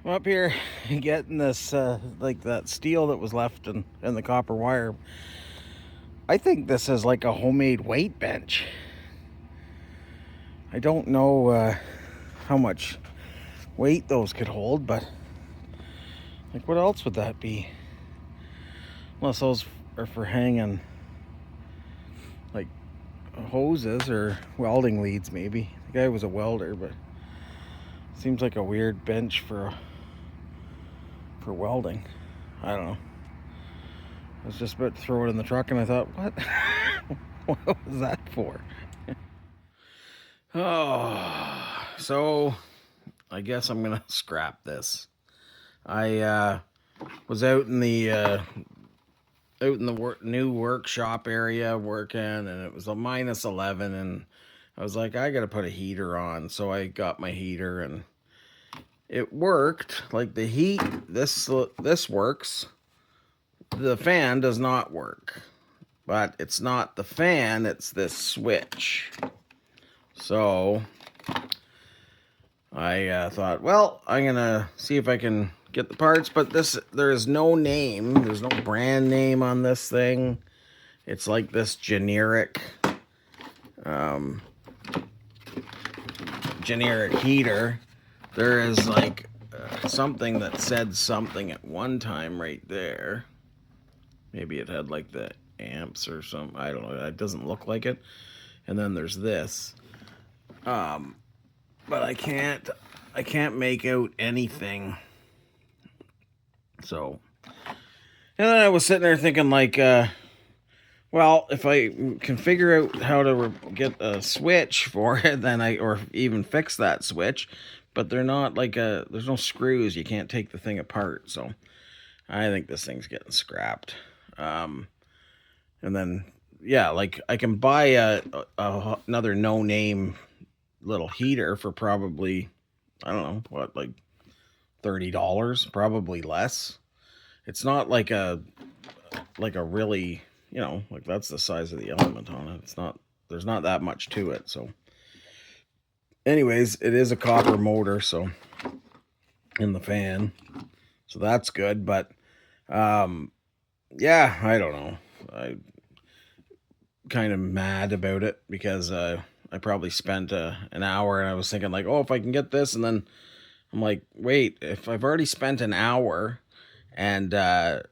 I'm up here getting this, like that steel that was left in the copper wire. I think this is like a homemade weight bench. I don't know how much weight those could hold, but like what else would that be? Unless those are for hanging like hoses or welding leads maybe. The guy was a welder, but seems like a weird bench for welding. I don't know. I was just about to throw it in the truck and I thought, what? What was that for? Oh, so I guess I'm gonna scrap this. I was out in the new workshop area working, and it was a minus 11, and I was like, I gotta put a heater on. So I got my heater, and it worked. Like the heat, this works. The fan does not work, but it's not the fan, it's this switch. So I thought, well, I'm gonna see if I can get the parts, but there is no name, there's no brand name on this thing. It's like this generic heater. There is like something that said something at one time right there. Maybe it had like the amps or something. I don't know. It doesn't look like it. And then there's this. But I can't make out anything. So, and then I was sitting there thinking like, well, if I can figure out how to get a switch for it, then or even fix that switch, but they're not like there's no screws. You can't take the thing apart. So I think this thing's getting scrapped. And then, yeah, like I can buy another no-name little heater for probably, I don't know, what, like $30, probably less. It's not like a really, like that's the size of the element on it. It's not, there's not that much to it. So anyways, it is a copper motor, so in the fan. So that's good, but yeah, I don't know. I kind of mad about it because I probably spent an hour, and I was thinking like, oh, if I can get this, and then I'm like, wait, if I've already spent an hour and I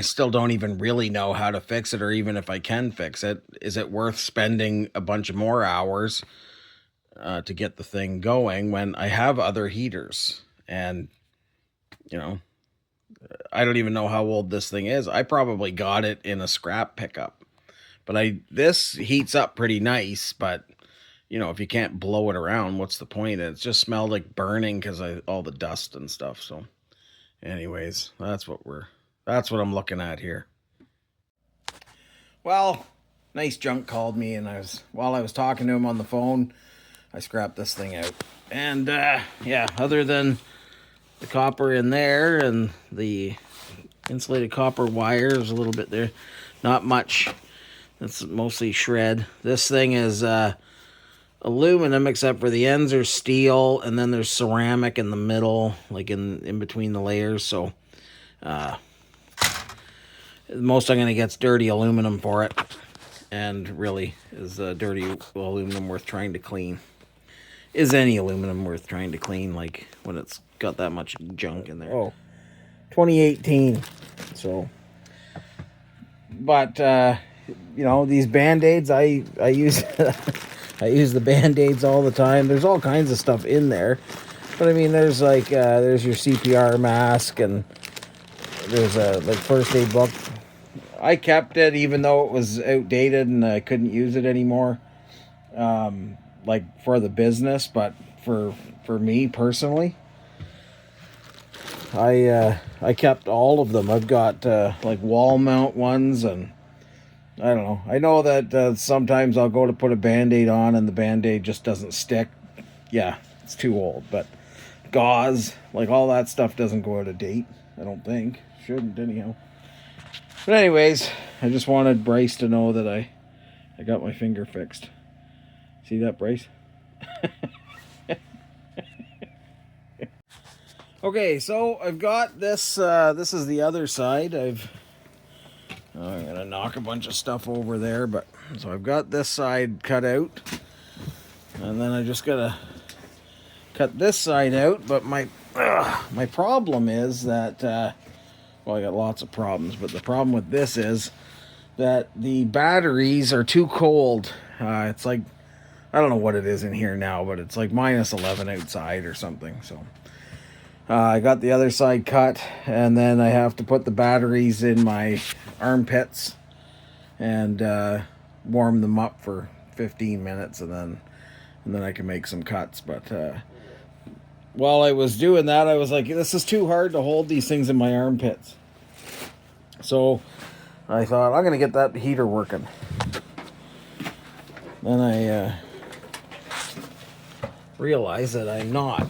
still don't even really know how to fix it, or even if I can fix it, is it worth spending a bunch of more hours to get the thing going when I have other heaters? And I don't even know how old this thing is. I probably got it in a scrap pickup. But this heats up pretty nice, but if you can't blow it around, what's the point? It just smelled like burning because all the dust and stuff. So anyways, that's what I'm looking at here. Well, nice junk called me, and while I was talking to him on the phone, I scrapped this thing out. And yeah, other than the copper in there and the insulated copper wires a little bit there, not much. It's mostly shred. This thing is aluminum, except for the ends are steel, and then there's ceramic in the middle, like in between the layers. So the most I'm going to get is dirty aluminum for it. And really, is dirty aluminum worth trying to clean? Is any aluminum worth trying to clean, like when it's got that much junk in there? Oh, 2018. So, but these Band-Aids, I use I use the Band-Aids all the time. There's all kinds of stuff in there, but I mean, there's like there's your CPR mask, and there's a like first aid book. I kept it even though it was outdated and I couldn't use it anymore, like for the business, but for me personally, I kept all of them. I've got like wall mount ones, and I don't know. I know that sometimes I'll go to put a Band-Aid on and the Band-Aid just doesn't stick. Yeah, it's too old. But gauze, like all that stuff doesn't go out of date, I don't think. Shouldn't anyhow. But anyways, I just wanted Bryce to know that I got my finger fixed. See that, Bryce? Okay, so I've got this, this is the other side. I'm gonna knock a bunch of stuff over there, but so I've got this side cut out, and then I just gotta cut this side out. But my problem is that, well, I got lots of problems, but the problem with this is that the batteries are too cold. It's like, I don't know what it is in here now, but it's like -11 outside or something, so. I got the other side cut, and then I have to put the batteries in my armpits and warm them up for 15 minutes, and then I can make some cuts. But while I was doing that, I was like, this is too hard to hold these things in my armpits. So I thought, I'm going to get that heater working. Then I realized that I'm not.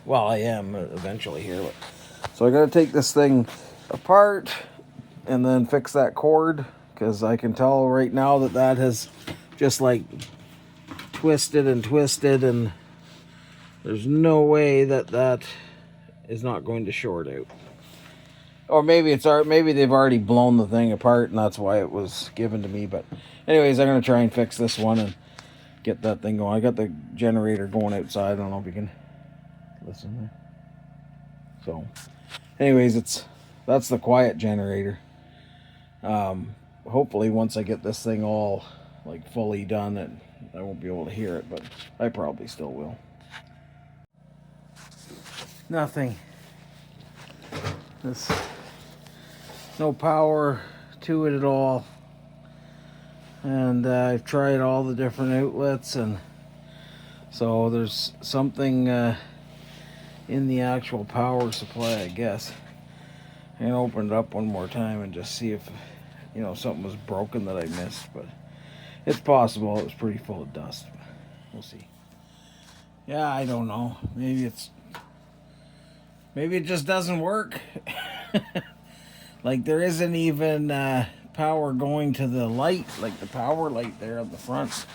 Well, I am eventually here. But, so I got to take this thing apart and then fix that cord, because I can tell right now that that has just like twisted, and there's no way that that is not going to short out. Or maybe maybe they've already blown the thing apart and that's why it was given to me. But anyways, I'm going to try and fix this one and get that thing going. I got the generator going outside. I don't know if you can listen there. So anyways, that's the quiet generator. Hopefully once I get this thing all like fully done, and I won't be able to hear it, but I probably still will. Nothing. There's no power to it at all. And I've tried all the different outlets, and so there's something in the actual power supply, I guess. I'm gonna open it up one more time and just see if, you know, something was broken that I missed, but it's possible. It was pretty full of dust. We'll see. Yeah, I don't know. Maybe it just doesn't work. Like there isn't even power going to the light, like the power light there at the front.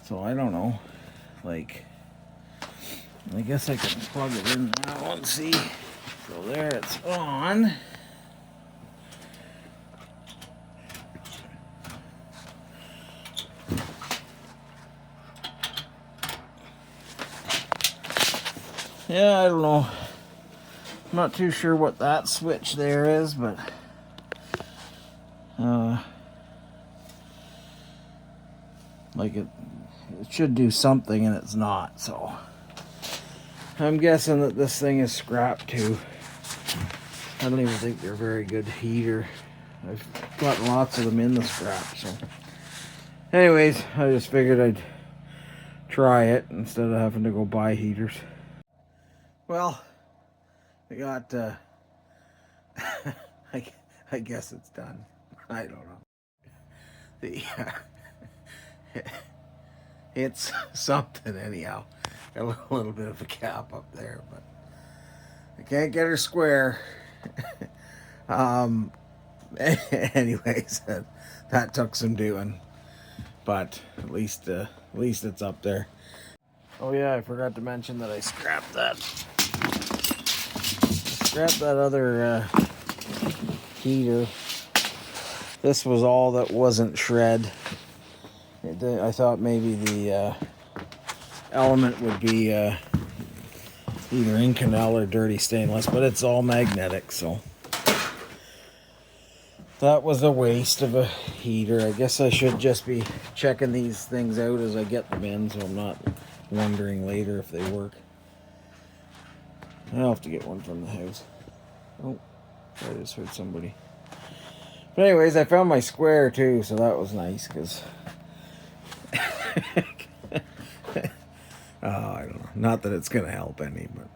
So I don't know. Like, I guess I can plug it in now and see. So there, it's on. Yeah, I don't know. I'm not too sure what that switch there is, but like it should do something, and it's not. So I'm guessing that this thing is scrap too. I don't even think they're very good heater. I've got lots of them in the scrap. So anyways, I just figured I'd try it instead of having to go buy heaters. Well, I got I guess it's done. I don't know. It's something anyhow. Got a little bit of a cap up there, but I can't get her square. Anyways, that took some doing, but at least it's up there. Oh yeah, I forgot to mention that I scrapped that other heater. This was all that wasn't shred. I thought maybe the element would be either Inconel or dirty stainless, but it's all magnetic, so that was a waste of a heater. I guess I should just be checking these things out as I get them in, so I'm not wondering later if they work. I'll have to get one from the house. Oh, I just heard somebody. But anyways, I found my square too, so that was nice, because I don't know. Not that it's going to help any, but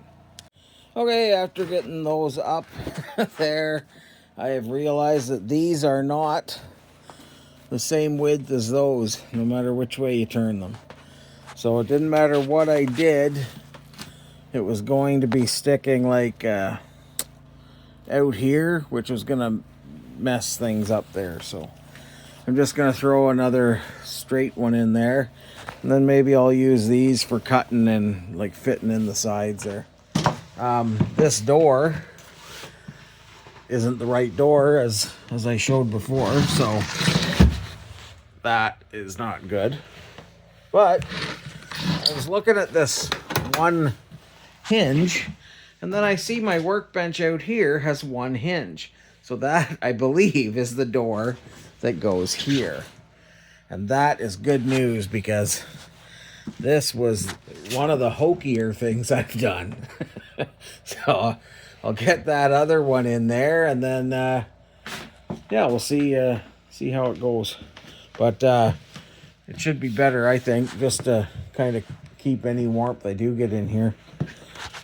okay, after getting those up there, I have realized that these are not the same width as those, no matter which way you turn them. So it didn't matter what I did, it was going to be sticking like out here, which was going to mess things up there. So I'm just going to throw another straight one in there, and then maybe I'll use these for cutting and like fitting in the sides there. This door isn't the right door as I showed before, so that is not good. But I was looking at this one hinge, and then I see my workbench out here has one hinge. So that, I believe, is the door that goes here. And that is good news, because this was one of the hokier things I've done. So I'll get that other one in there, and then yeah, we'll see how it goes. But it should be better, I think, just to kind of keep any warmth I do get in here.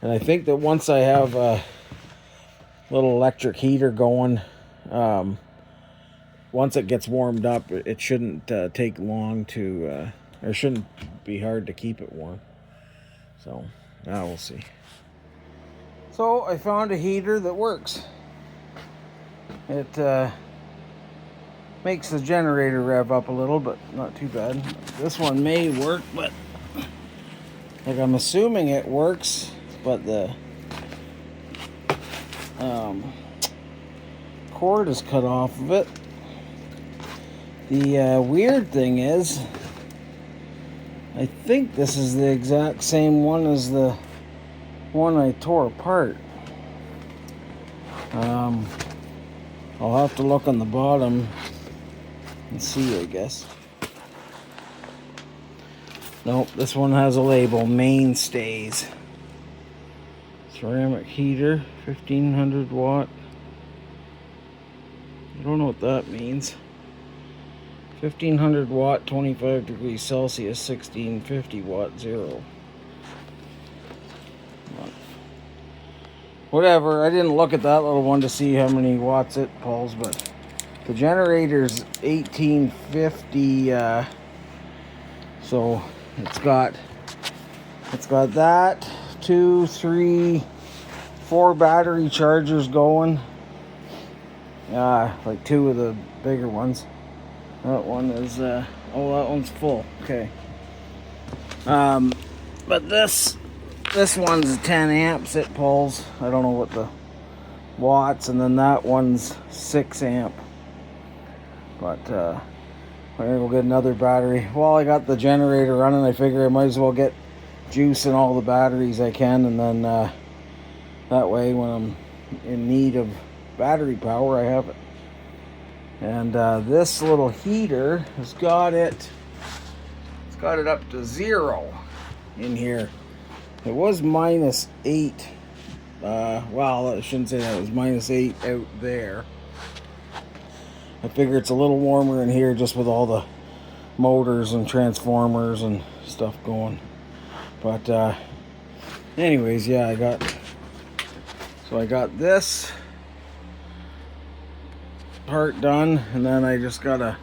And I think that once I have a little electric heater going, once it gets warmed up, it shouldn't take long to, or shouldn't be hard to keep it warm. So now we'll see. So I found a heater that works. It makes the generator rev up a little, but not too bad. This one may work, but like, I'm assuming it works, but the cord is cut off of it. The weird thing is, I think this is the exact same one as the one I tore apart. I'll have to look on the bottom and see, I guess. Nope, this one has a label, mainstays. Ceramic heater, 1500 watt. I don't know what that means. 1500 watt, 25 degrees Celsius, 1650 watt, zero. Whatever, I didn't look at that little one to see how many watts it pulls, but the generator's 1850, so it's got that, 2, 3, 4 battery chargers going. Like 2 of the bigger ones. That one is, oh, that one's full. Okay. But this one's 10 amps it pulls. I don't know what the watts, and then that one's 6 amp. But I'm gonna go get another battery. While I got the generator running, I figure I might as well get juice in all the batteries I can, and then that way when I'm in need of battery power, I have it. And this little heater has got it up to 0 in here. It was -8. Well, I shouldn't say that. It was -8 out there. I figure it's a little warmer in here just with all the motors and transformers and stuff going. But anyways, yeah, I got this part done, and then I just gotta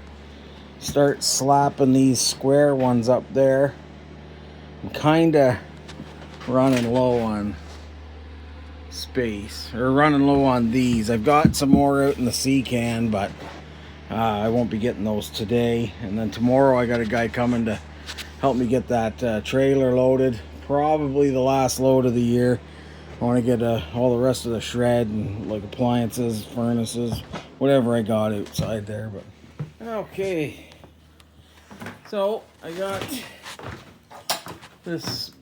start slapping these square ones up there. I'm kinda running low on space, or running low on these. I've got some more out in the sea can, but I won't be getting those today. And then tomorrow I got a guy coming to help me get that trailer loaded, probably the last load of the year. I want to get all the rest of the shred and like appliances, furnaces, whatever I got outside there. But okay, so I got this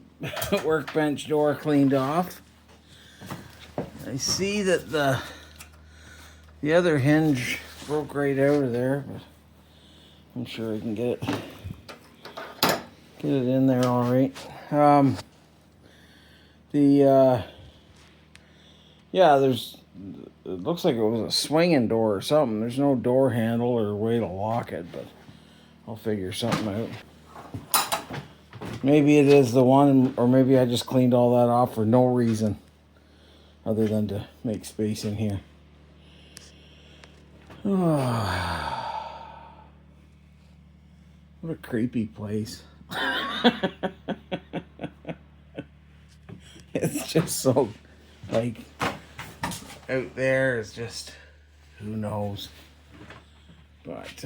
workbench door cleaned off. I see that the other hinge broke right out of there, but I'm sure I can get it in there all right. Yeah, it looks like it was a swinging door or something. There's no door handle or way to lock it, but I'll figure something out. Maybe it is the one, or maybe I just cleaned all that off for no reason other than to make space in here. Oh, what a creepy place. It's just so, like, out there is just, who knows. But,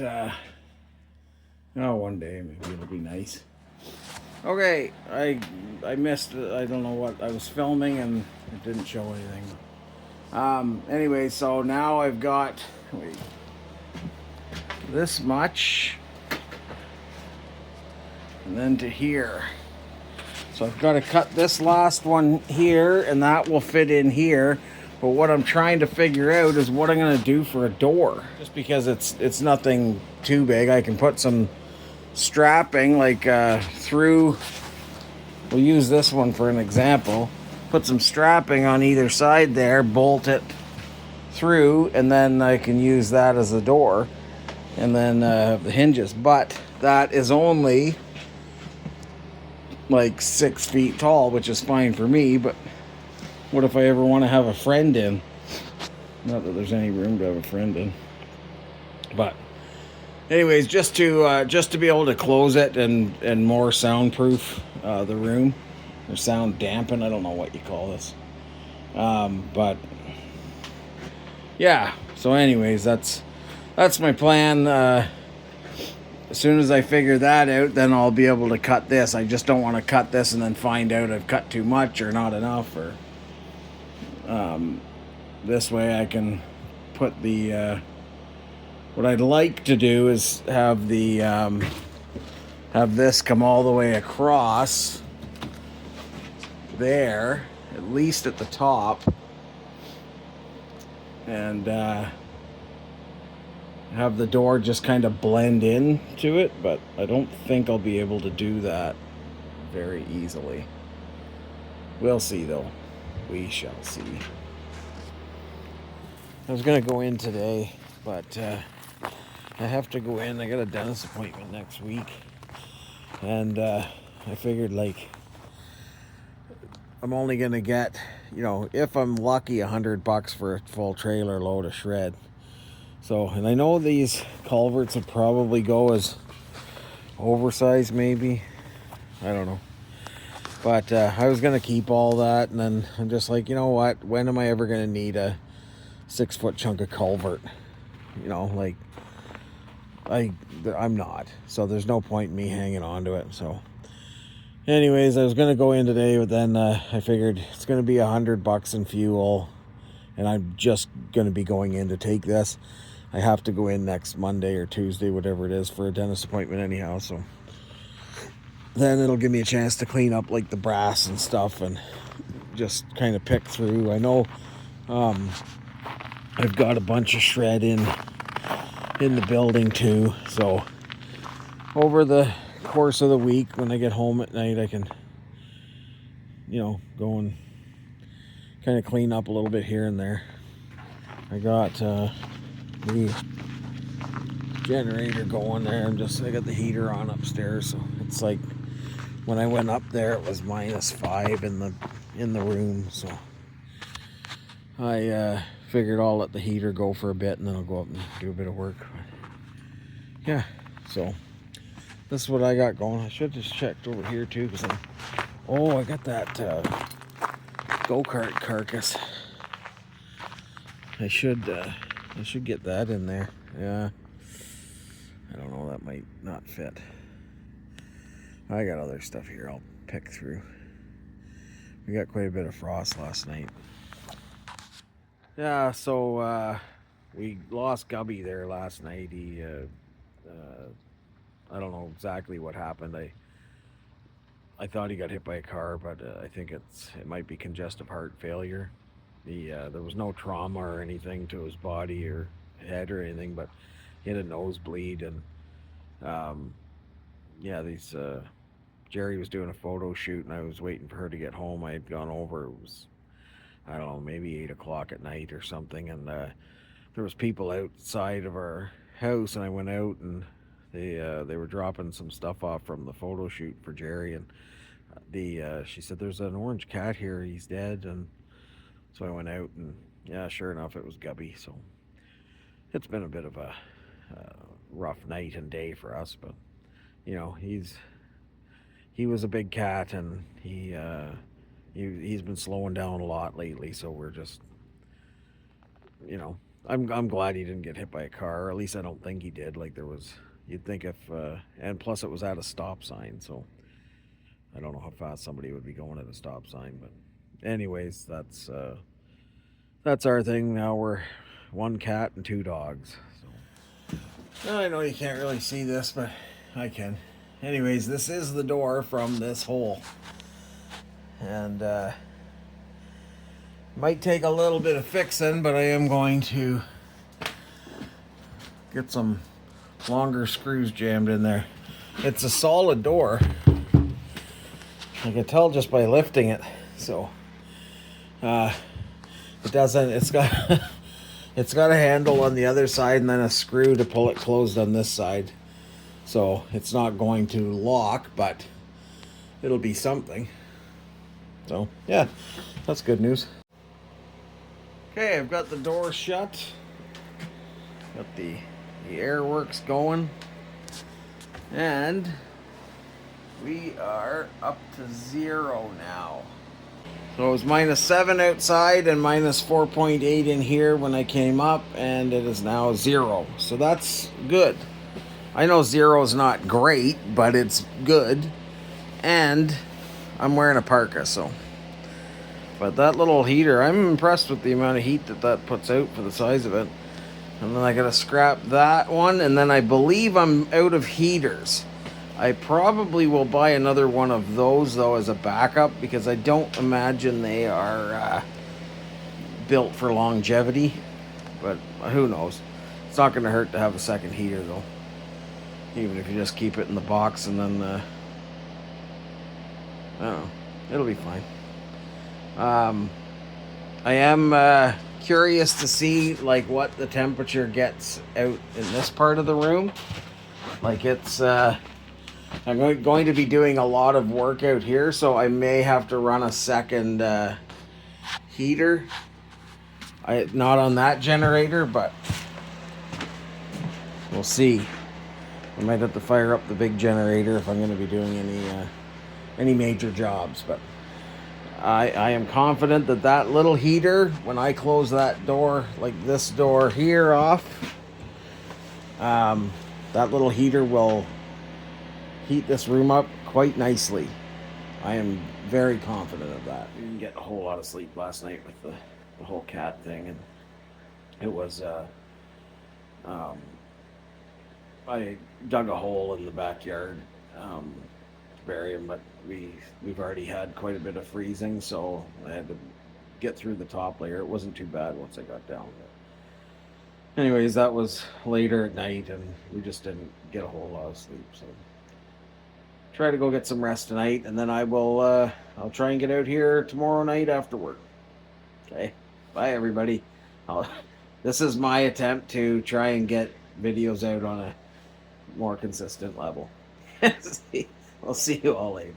one day maybe it'll be nice. Okay, I missed, I don't know what, I was filming and It didn't show anything. Anyway, so now I've got this much, and then to here. So I've got to cut this last one here, and that will fit in here. But what I'm trying to figure out is what I'm going to do for a door. Just because it's nothing too big, I can put some strapping like through. We'll use this one for an example. Put some strapping on either side there, bolt it through, and then I can use that as a door. And then the hinges. But that is only like 6 feet tall, which is fine for me. But what if I ever want to have a friend in? Not that there's any room to have a friend in. But anyways, just to be able to close it and more soundproof the room, or sound dampen. I don't know what you call this. But yeah. So anyways, that's my plan. As soon as I figure that out, then I'll be able to cut this. I just don't want to cut this and then find out I've cut too much or not enough. Or this way I can put the... what I'd like to do is have the have this come all the way across there, at least at the top, and have the door just kind of blend in to it, but I don't think I'll be able to do that very easily. We'll see though. We shall see. I was gonna go in today, but I have to go in. I got a dentist appointment next week, and I figured, like, I'm only gonna get, if I'm lucky, $100 for a full trailer load of shred. So, and I know these culverts would probably go as oversized, maybe. I don't know. But I was gonna keep all that, and then I'm just like, you know what? When am I ever gonna need a 6-foot chunk of culvert? Like, I'm not. So there's no point in me hanging on to it. So anyways, I was gonna go in today, but then I figured it's gonna be $100 in fuel, and I'm just gonna be going in to take this. I have to go in next Monday or Tuesday, whatever it is, for a dentist appointment anyhow. So then it'll give me a chance to clean up like the brass and stuff and just kind of pick through. I know I've got a bunch of shred in the building too, so over the course of the week when I get home at night, I can go and kind of clean up a little bit here and there. I got the generator going there. I got the heater on upstairs, so it's like when I went up there it was -5 in the room, so I figured I'll let the heater go for a bit and then I'll go up and do a bit of work. Yeah, so this is what I got going. I should have just checked over here too, because I got that go-kart carcass. I should get that in there. Yeah, I don't know, that might not fit. I got other stuff here I'll pick through. We got quite a bit of frost last night. Yeah, so we lost Gubby there last night. He I don't know exactly what happened. I thought he got hit by a car, but I think it might be congestive heart failure. There was no trauma or anything to his body or head or anything, but he had a nosebleed, and Jerry was doing a photo shoot, and I was waiting for her to get home. I had gone over. It was, I don't know, maybe 8 o'clock at night or something, and there was people outside of our house, and I went out, and they were dropping some stuff off from the photo shoot for Jerry, and she said, "There's an orange cat here. He's dead." And so I went out, and yeah, sure enough, it was Gubby. So it's been a bit of a rough night and day for us, but he was a big cat, and he's been slowing down a lot lately. So we're just, I'm glad he didn't get hit by a car, or at least I don't think he did. Like, you'd think if, and plus it was at a stop sign, so I don't know how fast somebody would be going at a stop sign, but anyways, that's our thing now. We're 1 cat and 2 dogs. So I know you can't really see this, but I can. Anyways, this is the door from this hole, and might take a little bit of fixing, but I am going to get some longer screws jammed in there. It's a solid door. I can tell just by lifting it. So it doesn't. It's got it's got a handle on the other side and then a screw to pull it closed on this side. So it's not going to lock, but it'll be something. So yeah, that's good news. Okay, I've got the door shut. Got the air works going. And we are up to 0 now. So it was -7 outside and -4.8 in here when I came up, and it is now 0. So that's good. I know 0 is not great, but it's good. And I'm wearing a parka, so. But that little heater, I'm impressed with the amount of heat that puts out for the size of it. And then I gotta scrap that one, and then I believe I'm out of heaters. I probably will buy another one of those, though, as a backup, because I don't imagine they are built for longevity. But who knows? It's not going to hurt to have a second heater, though. Even if you just keep it in the box and then, I don't know. It'll be fine. I am curious to see, like, what the temperature gets out in this part of the room. Like, it's... I'm going to be doing a lot of work out here, so I may have to run a second heater. Not on that generator, but we'll see. I might have to fire up the big generator if I'm going to be doing any major jobs. But I am confident that little heater, when I close that door, like this door here, off, that little heater will heat this room up quite nicely. I am very confident of that. I didn't get a whole lot of sleep last night with the whole cat thing, and it was I dug a hole in the backyard to bury him, but we've already had quite a bit of freezing, so I had to get through the top layer. It wasn't too bad once I got down. But anyways, that was later at night, and we just didn't get a whole lot of sleep, so try to go get some rest tonight, and then I'll try and get out here tomorrow night after work. Okay, bye everybody. This is my attempt to try and get videos out on a more consistent level. We'll see you all later.